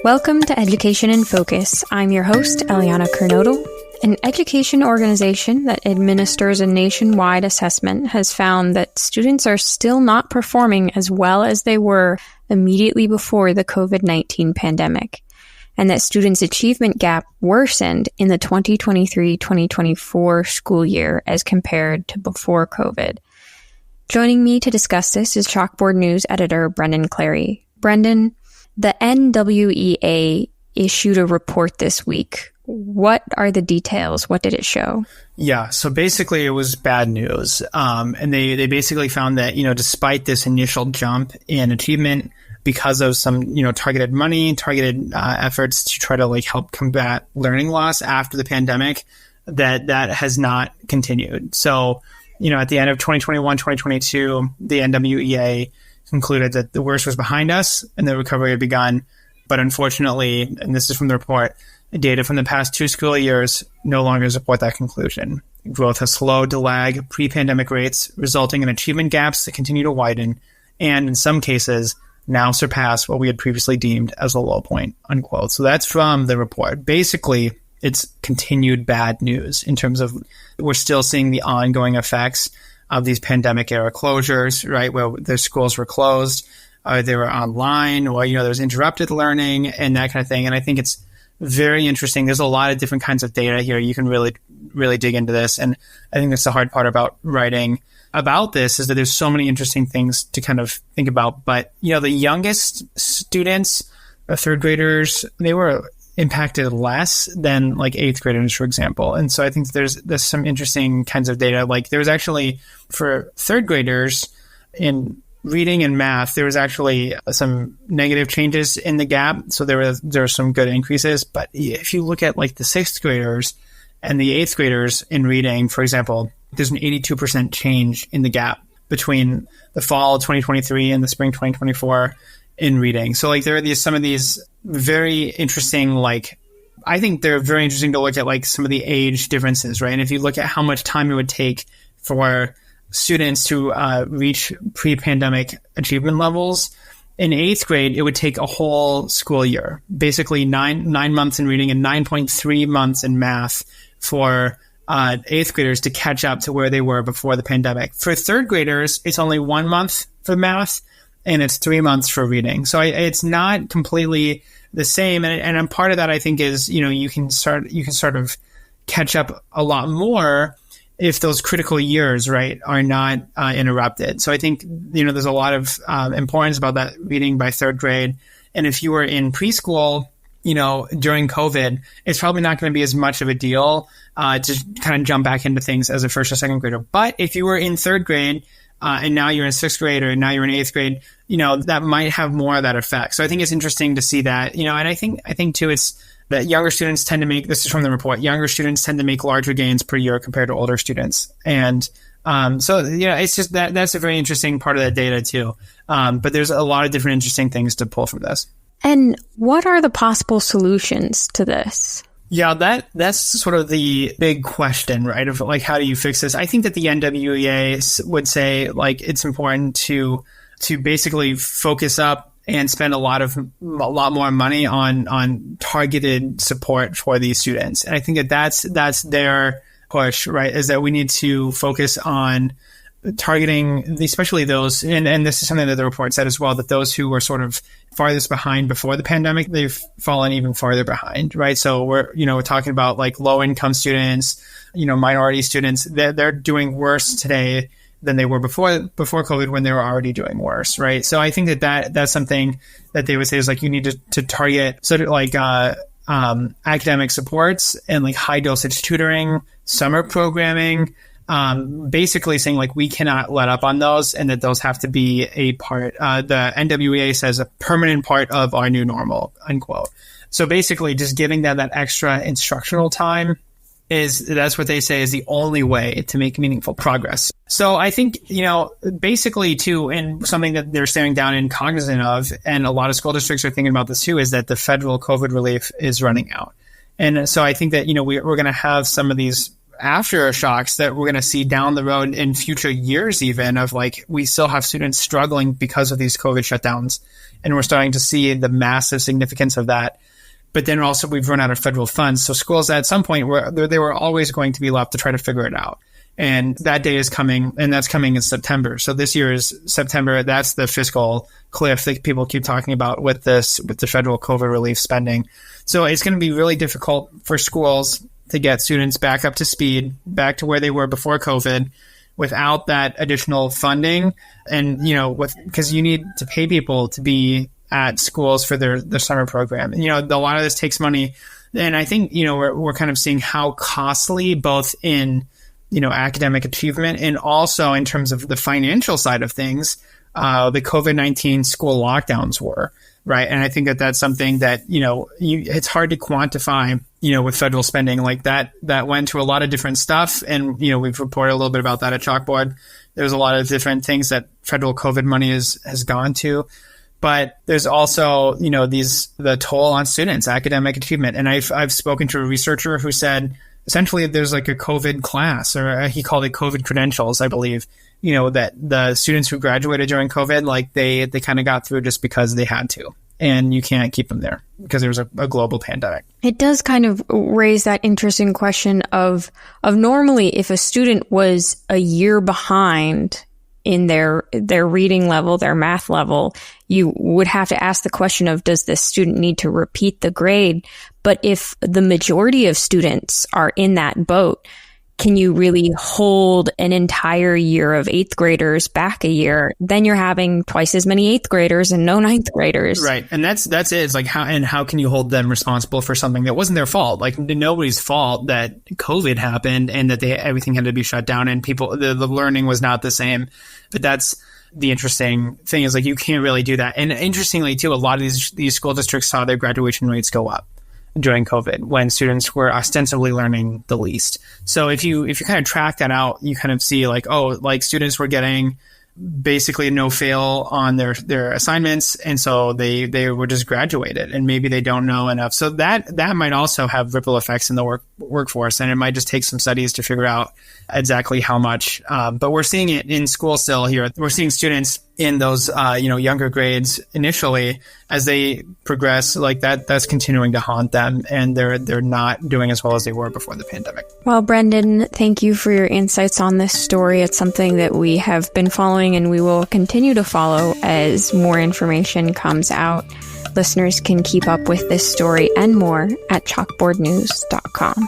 Welcome to Education in Focus. I'm your host, Eliana Kernodle. An education organization that administers a nationwide assessment has found that students are still not performing as well as they were immediately before the COVID-19 pandemic, and that students' achievement gap worsened in the 2023-2024 school year as compared to before COVID. Joining me to discuss this is Chalkboard News editor Brendan Clary. Brendan, the NWEA issued a report this week. What are the details? What did it show? Yeah, so basically it was bad news. And they basically found that, despite this initial jump in achievement, because of some, targeted efforts to try to help combat learning loss after the pandemic, that has not continued. So, at the end of 2021, 2022, the NWEA concluded that the worst was behind us and the recovery had begun. But unfortunately, and this is from the report, data from the past 2 school years no longer support that conclusion. Growth has slowed to lag pre-pandemic rates, resulting in achievement gaps that continue to widen and, in some cases, now surpass what we had previously deemed as a low point, unquote. So that's from the report. Basically, it's continued bad news in terms of we're still seeing the ongoing effects of these pandemic-era closures, right, where the schools were closed, they were online, or, there was interrupted learning and that kind of thing. And I think it's very interesting. There's a lot of different kinds of data here. You can really, really dig into this. And I think that's the hard part about writing about this is that there's so many interesting things to kind of think about. But, the youngest students, 3rd graders, they were impacted less than 8th graders, for example. And so I think there's some interesting kinds of data. There was actually, for 3rd graders in reading and math, there was actually some negative changes in the gap. So there were some good increases. But if you look at the 6th graders and the 8th graders in reading, for example, there's an 82% change in the gap between the fall of 2023 and the spring 2024 in reading. So there are some of these very interesting, I think they're very interesting to look at some of the age differences, right? And if you look at how much time it would take for students to reach pre-pandemic achievement levels, in 8th grade, it would take a whole school year, basically nine months in reading and 9.3 months in math for 8th graders to catch up to where they were before the pandemic. For 3rd graders, it's only 1 month for math and it's 3 months for reading. So it's not completely the same. And part of that, I think, is, you can sort of catch up a lot more if those critical years, right, are not interrupted. So I think, there's a lot of importance about that reading by 3rd grade. And if you were in preschool, during COVID, it's probably not going to be as much of a deal to kind of jump back into things as a 1st or 2nd grader. But if you were in 3rd grade and now you're in 6th grade or now you're in 8th grade, that might have more of that effect. So I think it's interesting to see that, and I think too, it's that younger students tend to make, this is from the report, younger students tend to make larger gains per year compared to older students. And it's just that's a very interesting part of that data too. But there's a lot of different interesting things to pull from this. And what are the possible solutions to this? Yeah, that's sort of the big question, right? Of how do you fix this? I think that the NWEA would say it's important to basically focus up and spend a lot more money on targeted support for these students. And I think that that's their push, right? Is that we need to focus on targeting especially those, and this is something that the report said as well, that those who were sort of farthest behind before the pandemic, they've fallen even farther behind, right? So we're talking about low income students, minority students, they're doing worse today than they were before COVID, when they were already doing worse, right? So I think that's something that they would say is you need to target sort of academic supports and high dosage tutoring, summer programming, basically saying we cannot let up on those and that those have to be a part, the NWEA says, a permanent part of our new normal, unquote. So basically just giving that extra instructional time that's what they say is the only way to make meaningful progress. So I think, basically too, and something that they're staring down and cognizant of, and a lot of school districts are thinking about this too, is that the federal COVID relief is running out. And so I think that, we're going to have some of these aftershocks that we're going to see down the road in future years, even of like, we still have students struggling because of these COVID shutdowns. And we're starting to see the massive significance of that. But then also we've run out of federal funds. So schools at some point they were always going to be left to try to figure it out. And that day is coming, and that's coming in September. So this year is September. That's the fiscal cliff that people keep talking about with the federal COVID relief spending. So it's going to be really difficult for schools to get students back up to speed, back to where they were before COVID, without that additional funding. And, because you need to pay people to be at schools for their summer program. And, a lot of this takes money. And I think, we're kind of seeing how costly both in, academic achievement and also in terms of the financial side of things, the COVID-19 school lockdowns were, right? And I think that's something that, it's hard to quantify, with federal spending like that went to a lot of different stuff. And, we've reported a little bit about that at Chalkboard. There's a lot of different things that federal COVID money has gone to. But there's also, the toll on students, academic achievement. And I've spoken to a researcher who said, essentially, there's like a COVID class, or he called it COVID credentials, I believe, that the students who graduated during COVID, like they kind of got through just because they had to. And you can't keep them there because there was a global pandemic. It does kind of raise that interesting question of normally if a student was a year behind in their reading level, their math level, you would have to ask the question of, does this student need to repeat the grade? But if the majority of students are in that boat, can you really hold an entire year of 8th graders back a year? Then you're having twice as many 8th graders and no 9th graders. Right. And that's it. It's like how can you hold them responsible for something that wasn't their fault? Like nobody's fault that COVID happened and that everything had to be shut down and the learning was not the same. But that's the interesting thing is like, you can't really do that. And interestingly too, a lot of these school districts saw their graduation rates go up during COVID when students were ostensibly learning the least. So if you kind of track that out, you kind of see like, students were getting basically no fail on their assignments. And so they were just graduated and maybe they don't know enough. So that might also have ripple effects in the workforce. And it might just take some studies to figure out exactly how much. But we're seeing it in school still here. We're seeing students in those, younger grades initially as they progress, like that's continuing to haunt them and they're not doing as well as they were before the pandemic. Well, Brendan, thank you for your insights on this story. It's something that we have been following and we will continue to follow as more information comes out. Listeners can keep up with this story and more at chalkboardnews.com.